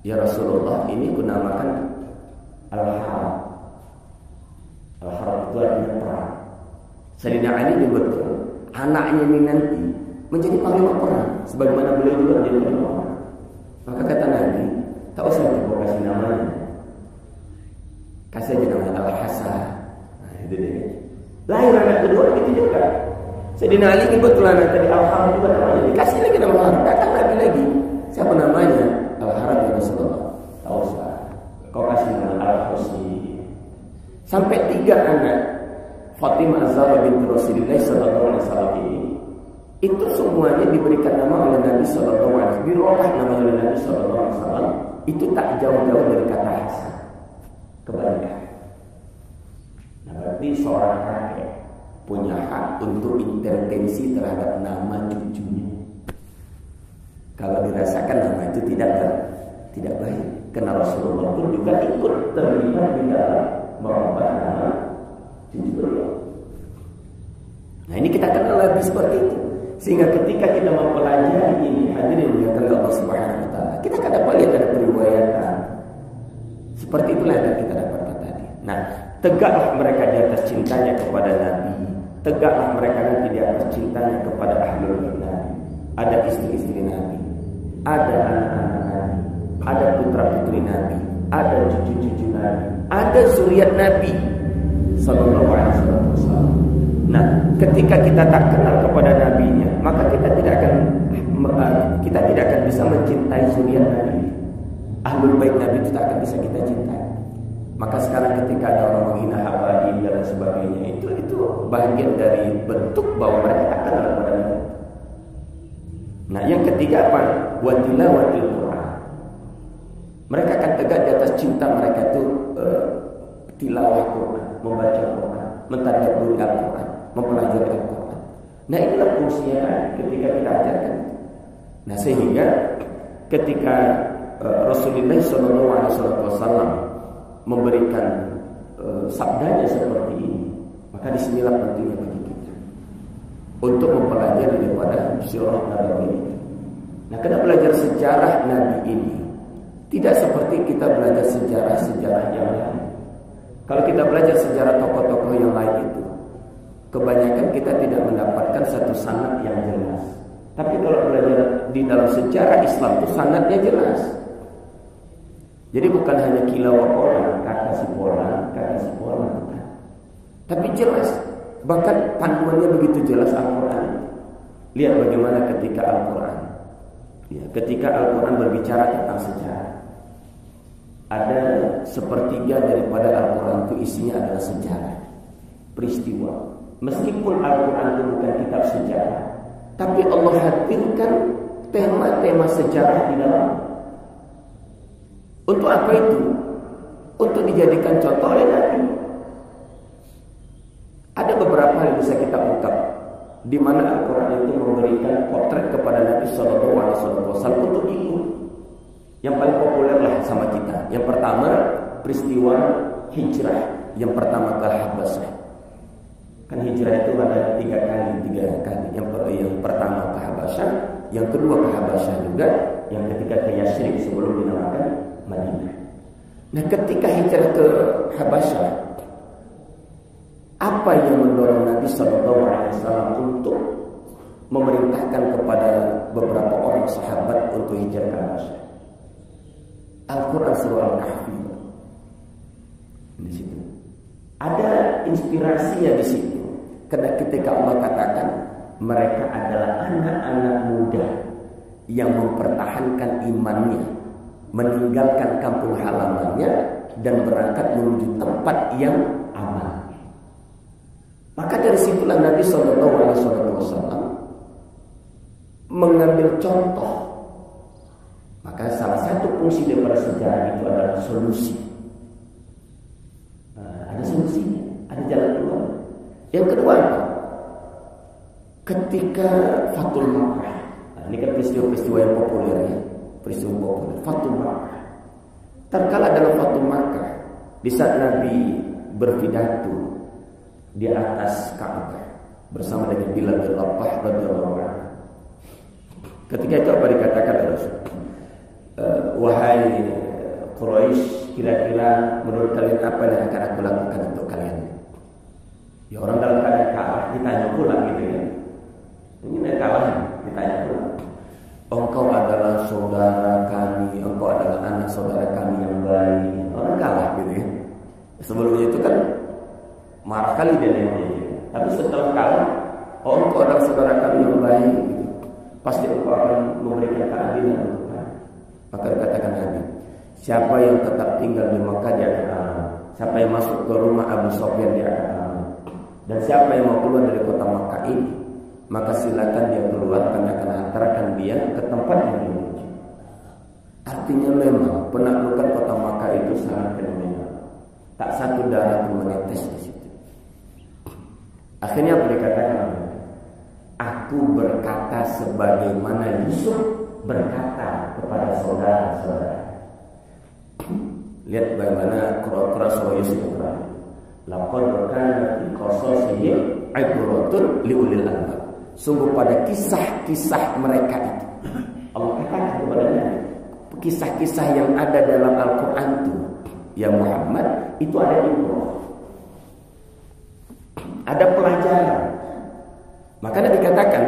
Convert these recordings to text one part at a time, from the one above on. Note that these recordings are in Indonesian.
Ya Rasulullah, ini kunamakan Al-Haram. Al-Haram itu artinya perang. Sayyidina Ali menyebutkan anaknya ini nanti menjadi panglima perang, sebagaimana beliau juga menjadi panglima perang. Maka kata Nabi, tak usah kita kasih namanya, kasih aja namanya Al-Hasan. Nah itu dia. Lahir anak kedua gitu juga. Sayyidina Ali kebetulan tadi Al-Haram juga namanya, dikasih lagi nama Al-Haram. Datang Nabi lagi, siapa namanya? Al-Haram ya Rasulullah. Tak usah, kau kasih nama Al-Husain. Sampai 3 anak Fatimah Az-Zahra binti Rasulullah sallallahu alaihi wasallam ini itu semuanya diberikan nama oleh Nabi sallallahu alaihi wasallam. Dirolah nama oleh Nabi sallallahu alaihi wasallam. Itu tak jauh-jauh dari kata Hasan. Kebalikan. Nah, berarti seorang kakek punya hak untuk intervensi terhadap nama cucunya. Kalau dirasakan nama itu tidak baik. Karena Rasulullah pun juga ikut terlibat di dalam merubah nama cucu beliau. Nah ini kita kenal lagi seperti itu. Sehingga ketika kita mempelajari ini, hadirin yang Allah Subhanahu wa taala, kita akan dapat lihat ada periwayatan. Seperti itulah yang kita dapatkan tadi. Nah, tegaklah mereka di atas cintanya kepada Nabi. Tegaklah mereka nanti di atas cintanya kepada ahlul bait Nabi. Ada istri-istri Nabi, ada anak-anak Nabi, ada putra-putri Nabi, ada cucu-cucu Nabi, ada zuriat Nabi sallallahu alaihi wasallam. Nah, ketika kita tak kenal kepada nabinya, maka kita tidak akan bisa mencintai zuriat Nabi. Ahlul bait Nabi itu tak akan bisa kita cintai. Maka sekarang ketika ada orang menghina habaib dan sebagainya, itu bagian dari bentuk bahwa mereka tak kenal kepada Nabi. Nah, yang ketiga apa? Wa tilawatil Quran. Mereka akan tegak di atas cinta mereka itu tilawah Quran, membaca Quran, mentadabburi Al-Quran, mempelajari Al-Quran. Nah, inilah fungsinya ketika kita ajarkan. Nah, sehingga ketika Rasulullah SAW memberikan sabdanya seperti ini, maka disinilah pentingnya bagi kita untuk mempelajari daripada sirah Nabi ini. Nah, kita belajar sejarah Nabi ini tidak seperti kita belajar sejarah-sejarah yang lain. Kalau kita belajar sejarah tokoh-tokoh yang lain itu, kebanyakan kita tidak mendapatkan satu sanad yang jelas. Tapi kalau belajar di dalam sejarah Islam itu sanadnya jelas. Jadi bukan hanya kilawah pola, kata si pola, bukan. Tapi jelas. Bahkan panduannya begitu jelas Al-Quran. Lihat bagaimana ketika Al-Quran, ya, ketika Al-Quran berbicara tentang sejarah, ada sepertiga daripada Al-Quran itu isinya adalah sejarah, peristiwa. Meskipun Al-Quran itu bukan kitab sejarah, tapi Allah hadirkan tema-tema sejarah di dalam. Untuk apa itu? Untuk dijadikan contoh oleh Nabi. Ada beberapa hal yang bisa kita ungkap di mana Al-Quran itu memberikan potret kepada Nabi Sallallahu Alaihi Wasallam untuk diikut. Yang paling populer lah sama kita. Yang pertama peristiwa hijrah. Yang pertama ke Habasyah. Kan hijrah itu ada tiga kali. Yang pertama ke Habasyah, yang kedua ke Habasyah juga, yang ketiga ke Yasrib sebelum dinamakan Madinah. Nah, ketika hijrah ke Habasyah, apa yang mendorong Nabi Sallallahu Alaihi Wasallam untuk memerintahkan kepada beberapa orang sahabat untuk hijrah ke Habasyah? Al-Quran surah Al-Kahfi. Di situ ada inspirasinya di situ. Karena ketika Allah katakan mereka adalah anak-anak muda yang mempertahankan imannya, meninggalkan kampung halamannya dan berangkat menuju tempat yang aman. Maka dari situlah Nabi Sallallahu Alaihi Wasallam mengambil contoh. Maka salah satu fungsi daripada sejarah itu adalah solusi. Ada solusinya, ada jalan keluar. Yang kedua, ketika Fathul Makkah, ini kan peristiwa-peristiwa yang populer ya, peristiwa populer. Fathul Makkah. Terkala dalam Fathul Makkah, di saat Nabi berpidato di atas Ka'bah bersama dengan Bilal bin Rabah radhiyallahu anhu. Ketika itu apa dikatakan oleh Rasul? Wahai Quraisy, kira-kira menurut kalian apa yang akan aku lakukan untuk kalian? Ya orang dalam keadaan kalah ditanya pula gitu ya. Ini kalah ditanya pula. Engkau adalah saudara kami, engkau adalah anak saudara kami yang baik. Orang kalah gitu ya. Sebelumnya itu kan marah kali dia nanya. Tapi setelah kalah, engkau adalah saudara kami yang baik gitu. Pasti engkau akan memberikan keadilan untuk kami. Maka dikatakan Nabi, siapa yang tetap tinggal di Makkah dia akan aman. Siapa yang masuk ke rumah Abu Sufyan dia akan aman. Dan siapa yang mau keluar dari kota Makkah ini, maka silakan dia keluar, kami akan hantarkan dia ke tempat yang diuji. Artinya memang penaklukan kota Makkah itu sangat fenomenal. Tak satu darah pun menetes di situ. Akhirnya apa dikatakan? Aku berkata sebagaimana Yusuf berkata kepada saudara-saudara. Lihat bagaimana surah Yusuf berkata. Laqad kana fi qasasihim ibratun liulil albab. Sungguh pada kisah-kisah mereka itu Allah katakan kepadanya, kisah-kisah yang ada dalam Al-Quran itu, ya Muhammad, itu ada ibrah, ada pelajaran. Makanya dikatakan,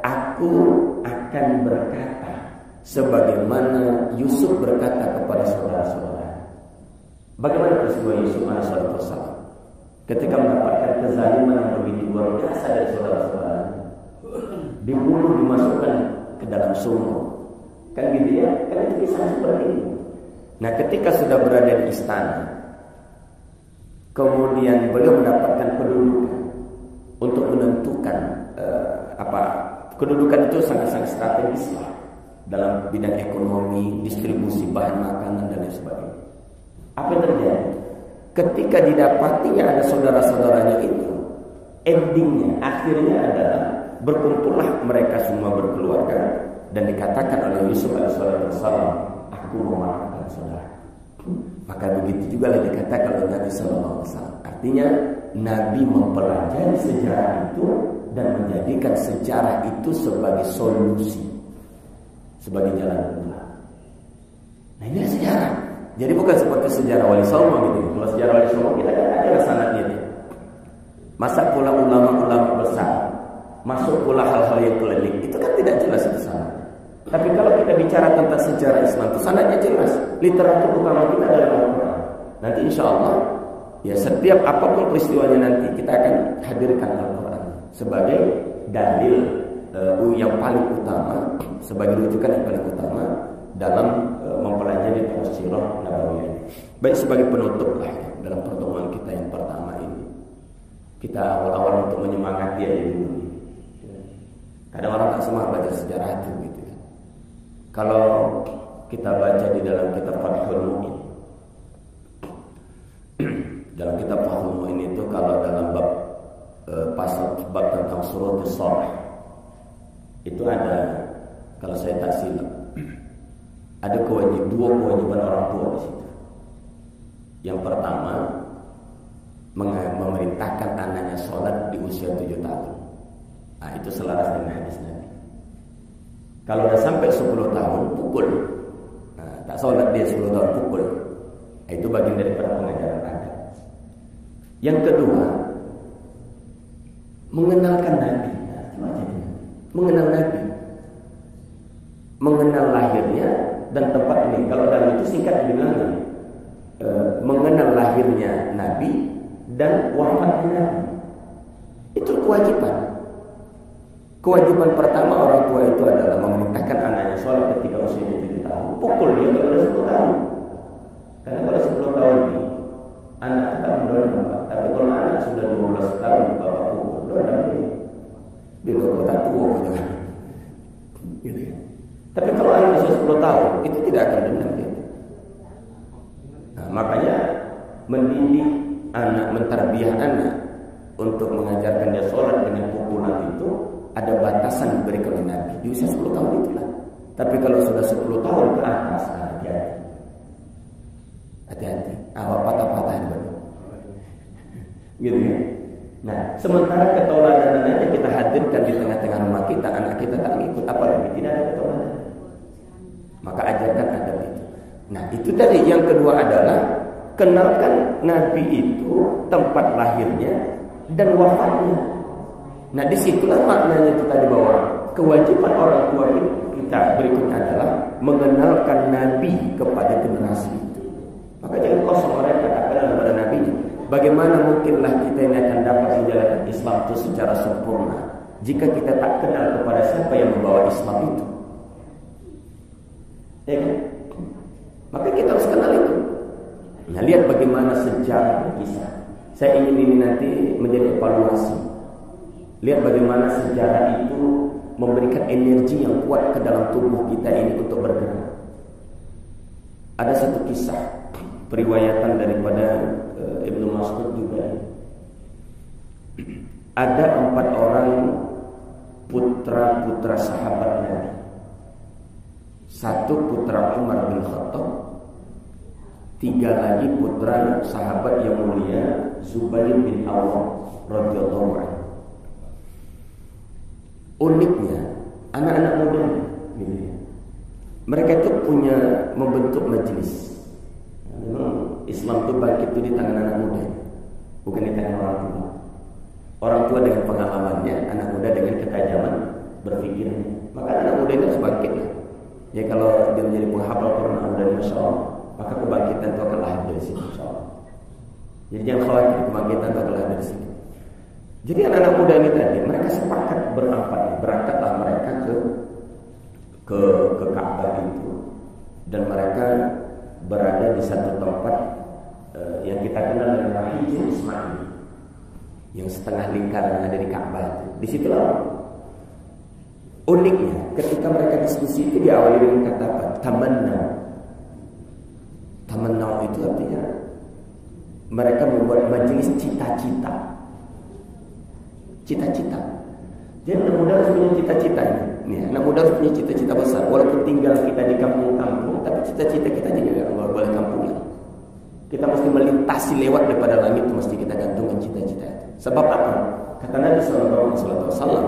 aku akan berkata sebagaimana Yusuf berkata kepada saudara-saudara. Bagaimana peristiwa Yusuf alaihissalam ketika mendapatkan kezaliman yang begitu luar biasa dari saudara-saudara, dibunuh, dimasukkan ke dalam sumur, kan gitu ya, kan itu kisah seperti ini. Nah, ketika sudah berada di istana, kemudian beliau mendapatkan kedudukan untuk menentukan kedudukan itu sangat-sangat strategis lah dalam bidang ekonomi, distribusi bahan makanan dan lain sebagainya. Apa yang terjadi? Ketika didapatinya ada saudara-saudaranya itu, endingnya, akhirnya adalah berkumpullah mereka semua berkeluarga dan dikatakan oleh Yusuf alaihissalam, aku memaafkan saudara. Maka begitu juga yang dikatakan oleh Nabi sallallahu alaihi wasallam. Artinya Nabi mempelajari sejarah itu dan menjadikan sejarah itu sebagai solusi, sebagai jalan keluar. Nah, ini sejarah. Jadi bukan seperti sejarah Wali Songo gitu. Kalau sejarah Wali Songo kita kan ada sanadnya dia. Masa pula ulama-ulama besar, masuk pula hal-hal yang keliling, itu kan tidak jelas itu sana. Tapi kalau kita bicara tentang sejarah Islam, itu sanadnya jelas. Literatur utama kita adalah Al-Quran. Nanti insya Allah, ya setiap apapun peristiwanya nanti kita akan hadirkan Al-Quran sebagai dalil yang paling utama, sebagai rujukan yang paling utama dalam mempelajari tafsirah nabawiyah. Baik, sebagai penutup lah ya, dalam pertemuan kita yang pertama ini, kita awal-awal untuk menyemangati aja dulu. Kadang orang tak semangat baca sejarah itu gitu. Kalau kita baca di dalam kitab Fathul Mu'in, dalam kitab Fathul Mu'in itu kalau dalam bab bab tentang surah As-Sarh itu ada, kalau saya tak silap, ada dua kewajiban orang tua di situ. Yang pertama, memerintahkan anaknya sholat di usia 7 tahun. Nah, itu selaras dengan hadis Nabi. Kalau udah sampai 10 tahun, pukul. Nah, tak sholat dia 10 tahun, pukul. Nah, itu bagian daripada pengajaran agama. Yang kedua, mengenalkan Nabi. Mengenal Nabi, mengenal lahirnya dan tempat ini. Kalau dalam itu singkat dibilang mengenal lahirnya Nabi dan wafatnya Nabi. Itu kewajiban. Kewajiban pertama orang tua itu adalah memerintahkan anaknya sholat ketika usianya 7 tahun. Pukul dia kalau 10 tahun. Karena kalau 10 tahun ini anak tetap mendorong bapak. Tapi kalau anak sudah 12 tahun bapak pukul, dorong dia. Dia kota tua gitu ya. Tapi kalau anak usia 10 tahun itu tidak akan dendam dia. Nah, makanya mendidik anak, mentarbiah anak untuk mengajarkan dia sholat dengan pukulan itu ada batasan diberikan oleh Nabi di usia 10 tahun itulah. Tapi kalau sudah 10 tahun ke atas, hati-hati, awal patah-patahan gitu ya. Nah, sementara ketauladan aja kita hadirkan di tengah-tengah rumah kita, anak kita tak ikut, apalagi tidak ada ketauladan. Maka ajarkan adab Nah itu tadi. Yang kedua adalah kenalkan Nabi itu tempat lahirnya dan wafatnya. Nah disitulah maknanya itu tadi, bahwa kewajiban orang tua kita berikutnya adalah mengenalkan Nabi kepada generasi itu. Maka jangan kosong orang katakan kepada Nabi, bagaimana mungkinlah kita ini akan dapat menjalankan Islam itu secara sempurna jika kita tak kenal kepada siapa yang membawa Islam itu. Ya kan? Maka kita harus kenal itu. Nah lihat bagaimana sejarah berkisah. Saya ingin ini nanti menjadi evaluasi. Lihat bagaimana sejarah itu memberikan energi yang kuat ke dalam tubuh kita ini untuk bergerak. Ada satu kisah periwayatan daripada Ibnu Mas'ud juga. Ada 4 orang putra-putra sahabat Nabi. 1 putra Umar bin Khattab, 3 lagi putra sahabat yang mulia Zubair bin Awwam radhiyallahu anhu. Uniknya anak-anak muda gitu ya. Mereka itu punya membentuk majelis. Memang Islam itu bangkit itu di tangan anak muda, bukan di tangan orang tua. Orang tua dengan pengalamannya, anak muda dengan ketajaman berpikirnya. Maka anak muda itu harus bangkit ya. Ya kalau dia menjadi penghafal Quran dan Masya Allah, maka kebangkitan itu akan lahir dari sini Insya Allah. Jadi jangan khawatir, kebangkitan itu akan lahir dari sini. Jadi anak-anak muda ini tadi mereka sepakat berangkatlah mereka ke Ka'bah itu, dan mereka berada di satu tempat yang kita kenal dengan Hijr Ismail, yang setengah lingkaran ada di Ka'bah itu. Di situlah uniknya ketika mereka diskusi itu diawali dengan kata apa? Tamannau. Tamannau itu artinya mereka membuat majelis cita-cita. Cita-cita. Jadi anak muda harus punya cita-cita ini. Anak muda harus punya cita-cita besar. Walaupun tinggal kita di kampung-kampung, tapi cita-cita kita juga nggak boleh kampungan. Kita mesti melintasi lewat daripada langit itu, mesti kita gantungkan cita-cita itu. Sebab apa? Kata Nabi SAW,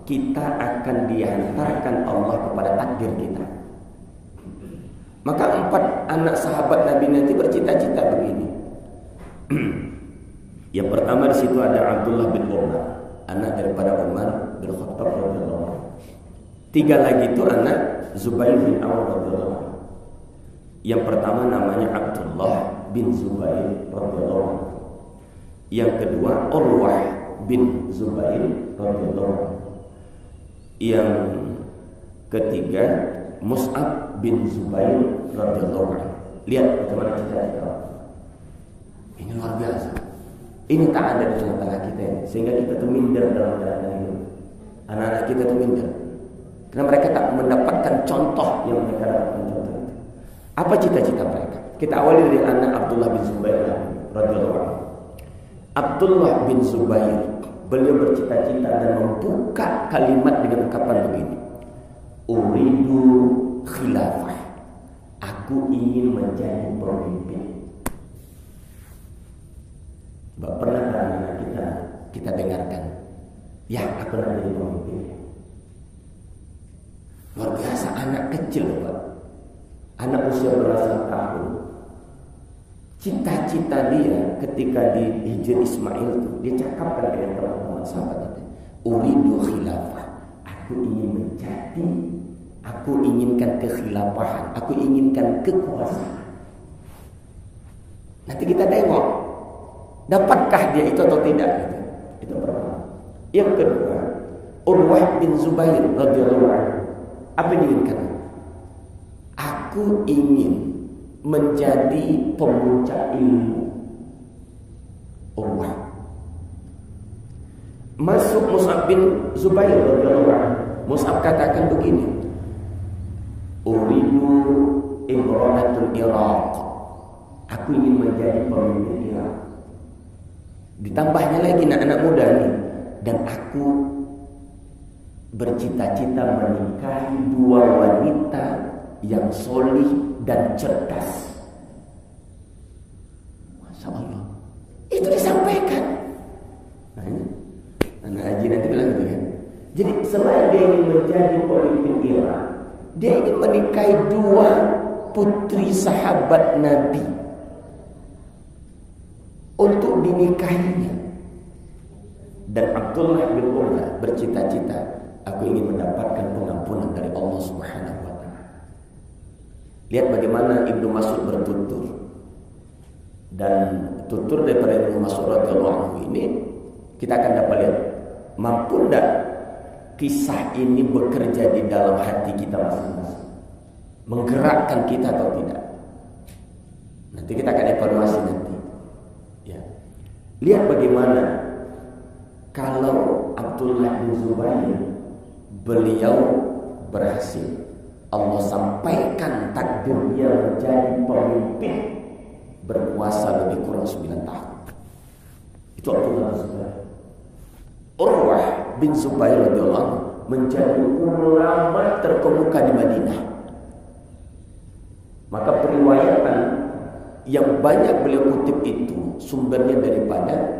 kita akan dihantarkan Allah kepada takdir kita. Maka 4 anak sahabat Nabi nanti bercita-cita begini. Yang pertama di situ ada Abdullah bin Umar, anak daripada Umar bin Khattab radhiyallahu anhu. 3 lagi itu anak Zubair bin Awwam radhiyallahu anhu. Yang pertama namanya Abdullah bin Zubair radhiyallahu anhu. Yang kedua Urwah bin Zubair radhiyallahu anhu. Yang ketiga Mus'ab bin Zubair radhiyallahu anhu. Lihat bagaimana cita-cita. Ini luar biasa. Ini tak ada di tengah-tengah kita ini, sehingga kita tuh minder dalam jalan hidup. Anak-anak kita tuh minder karena mereka tak mendapatkan contoh yang mereka dapatkan contoh itu. Apa cita-cita mereka? Kita awali dari anak Abdullah bin Zubair radhiyallahu anhu. Abdullah bin Zubair, beliau bercita-cita dan membuka kalimat dengan ungkapan begini: Uridu khilafah. Aku ingin menjadi pemimpin. Coba pernah anak kita dengarkan, ya aku nak jadi pemimpin. Luar biasa, anak kecil Pak, anak usia belasan tahun. Cita-cita dia ketika di Hijr Ismail itu, dia cakapkan dengan teman-teman sahabat itu, Uridu khilafah. Aku inginkan kekhilafahan, aku inginkan kekuasaan. Nanti kita tengok, dapatkah dia itu atau tidak? Itu pertama. Yang kedua, Urwah bin Zubair radhiyallahu anhu, apa yang diinginkan? Aku ingin menjadi pemuncak ilmu. Urwah. Masuk Mus'ab bin Zubair radhiyallahu anhu. Mus'ab katakan begini: Uridu imra'atul Iraq. Aku ingin menjadi pemimpin Irak. Ditambahnya lagi anak muda nih, dan aku bercita-cita menikahi 2 wanita yang solih dan cerdas. Masya Allah, itu disampaikan. Nah, ini anak haji nanti bilang gitu kan. Jadi selain dia ingin menjadi pemimpin Irak, dia ingin menikahi 2 putri sahabat Nabi untuk dinikahinya. Dan Abdullah bin Umar bercita-cita, aku ingin mendapatkan pengampunan dari Allah Subhanahu wa taala. Lihat bagaimana Ibnu Mas'ud bertutur. Dan tutur daripada Ibnu Mas'ud radhiyallahu anhu ini kita akan dapat lihat mampu enggak kisah ini bekerja di dalam hati kita masing-masing, menggerakkan kita atau tidak. Nanti kita akan evaluasi nanti. Ya. Lihat bagaimana kalau Abdullah bin Zubair, beliau berhasil. Allah sampaikan takdir dia menjadi pemimpin berkuasa lebih kurang 9 tahun. Itu Abdullah bin Zubair. Urwah bin Zubair radhiyallahu anhu menjadi ulama terkemuka di Madinah. Maka periwayatan yang banyak beliau kutip itu sumbernya daripada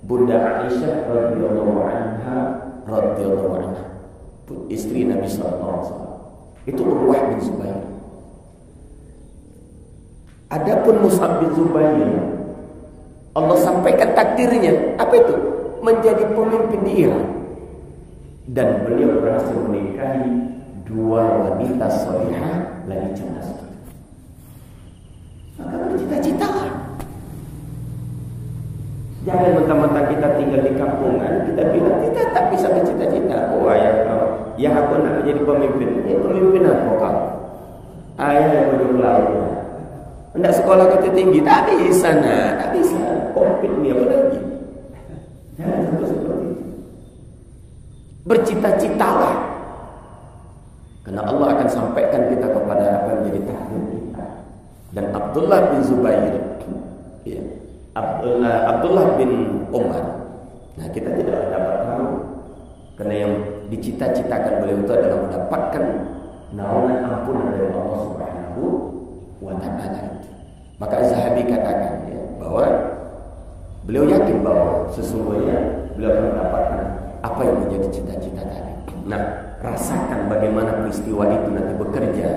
Bunda Aisyah radhiyallahu anha, istri Nabi sallallahu alaihi wasallam. Itu Urwah bin Zubair. Adapun Mus'ab bin Zubair, Allah sampaikan takdirnya. Apa itu? Menjadi pemimpin di Irak. Dan beliau berhasil menikahi 2 wanita salihah lagi cerdas. Maka bercita-citalah. Jangan mentang-mentang kita tinggal di kampungan, kita bilang kita tak bisa bercita-cita. Oh ayah kau, ya aku nak menjadi pemimpin. Ya pemimpin apa kau? Ayah yang ujung laut. Hendak sekolah kota tinggi, tak bisa nak, tak bisa. Kompet ni apa lagi? Jangan sampai seperti itu. Bercita-citalah, karena Allah akan sampaikan kita kepada apa yang menjadi takdir kita. Dan Abdullah bin Zubair, ya, Abdullah bin Umar. Nah, kita tidak dapat tahu, karena yang dicita-citakan beliau itu adalah mendapatkan naungan ampunan dari Allah Subhanahu wa taala. Maka Zahabi katakan ya, bahwa beliau yakin bahwa sesungguhnya beliau akan mendapatkan apa yang menjadi cita-cita tadi. Nah, rasakan bagaimana peristiwa itu nanti bekerja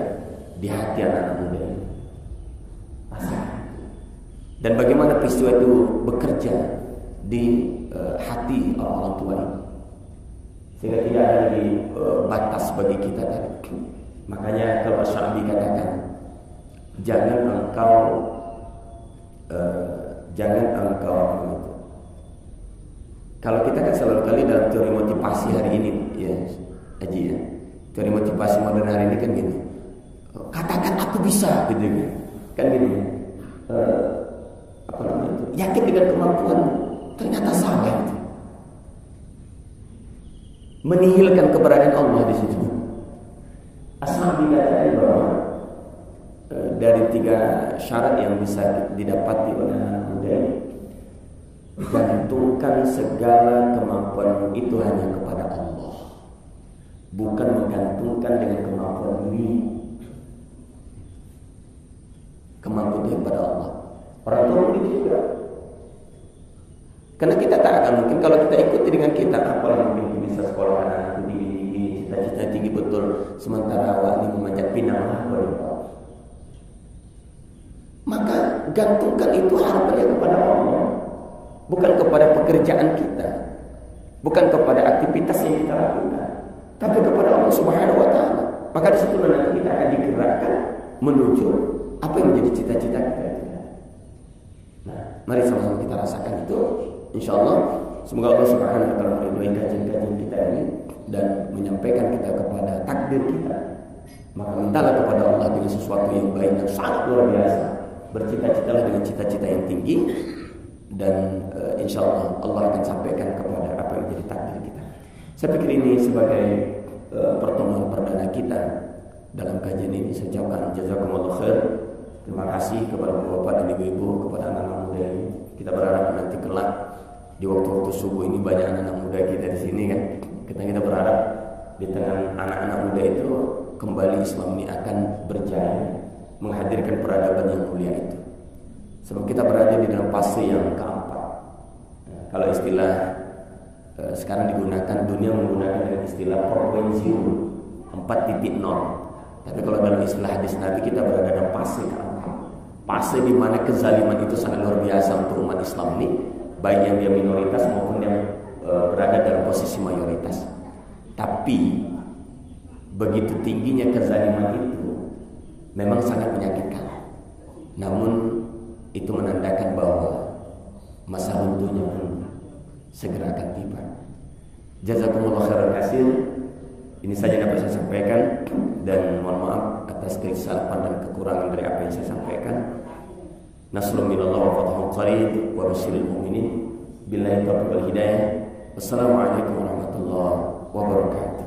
di hati anak muda ini. Rasakan. Dan bagaimana peristiwa itu bekerja di hati orang tua ini. Sehingga tidak ada lagi batas bagi kita tadi. Makanya kalau Syafi'i katakan, jangan engkau kalau kita kan selalu kali dalam teori motivasi hari ini ya Haji ya, teori motivasi modern hari ini kan gini, katakan aku bisa gitu kan gini, apa namanya itu, yakin dengan kemampuan, ternyata salah itu, menihilkan keberadaan Allah di situ. Asal dikatakan bahwa dari 3 syarat yang bisa didapati oleh anak muda ini, gantungkan segala kemampuan itu hanya kepada Allah, bukan menggantungkan dengan kemampuan diri. Kemampuan itu kepada Allah. Orang tua begitu juga. Karena kita tak akan mungkin kalau kita ikuti dengan kita, apalah mungkin bisa sekolah anak tinggi, cita-cita tinggi betul, sementara awak ini memanjat pinang lah. Maka gantungkan itu harapannya kepada Allah, bukan kepada pekerjaan kita, bukan kepada aktivitas yang kita lakukan, tapi kepada Allah Subhanahu wa taala. Maka di situ nanti kita akan digerakkan menuju apa yang menjadi cita-cita kita. Nah, mari sama-sama kita rasakan itu. Insyaallah semoga Allah Subhanahu wa taala meridhai kajian-kajian kita ini dan menyampaikan kita kepada takdir kita. Maka mintalah kepada Allah dengan sesuatu yang baik dan sangat luar biasa. Bercita-citalah dengan cita-cita yang tinggi, dan insyaallah Allah akan sampaikan kepada apa yang menjadi takdir kita. Saya pikir ini sebagai pertemuan perdana kita dalam kajian ini. Saya ucapkan jazakumullah khair. Terima kasih kepada bapak dan ibu-ibu, kepada anak-anak muda ini. Kita berharap nanti kelak di waktu-waktu subuh ini banyak anak-anak muda kita di sini kan. Kita berharap di tengah anak-anak muda itu kembali Islam ini akan berjaya menghadirkan peradaban yang mulia itu. Sebab kita berada di dalam fase yang keempat. Kalau istilah sekarang digunakan, dunia menggunakan istilah 4.0, 4.0. Tapi kalau dalam istilah hadis Nabi, kita berada dalam fase fase di mana kezaliman itu sangat luar biasa untuk umat Islam ini, baik yang dia minoritas maupun yang berada dalam posisi mayoritas. Tapi begitu tingginya kezaliman itu memang sangat menyakitkan. Namun itu menandakan bahwa masa runtuhnya pun segera akan tiba. Jazakumullah khairan katsir. Ini saja dapat saya sampaikan, dan mohon maaf atas kesilapan dan kekurangan dari apa yang saya sampaikan. Nasrul minallah wa fathun qarib wa basyiril mu'minin. Billahi taufiq wal hidayah. Wassalamualaikum warahmatullahi wabarakatuh.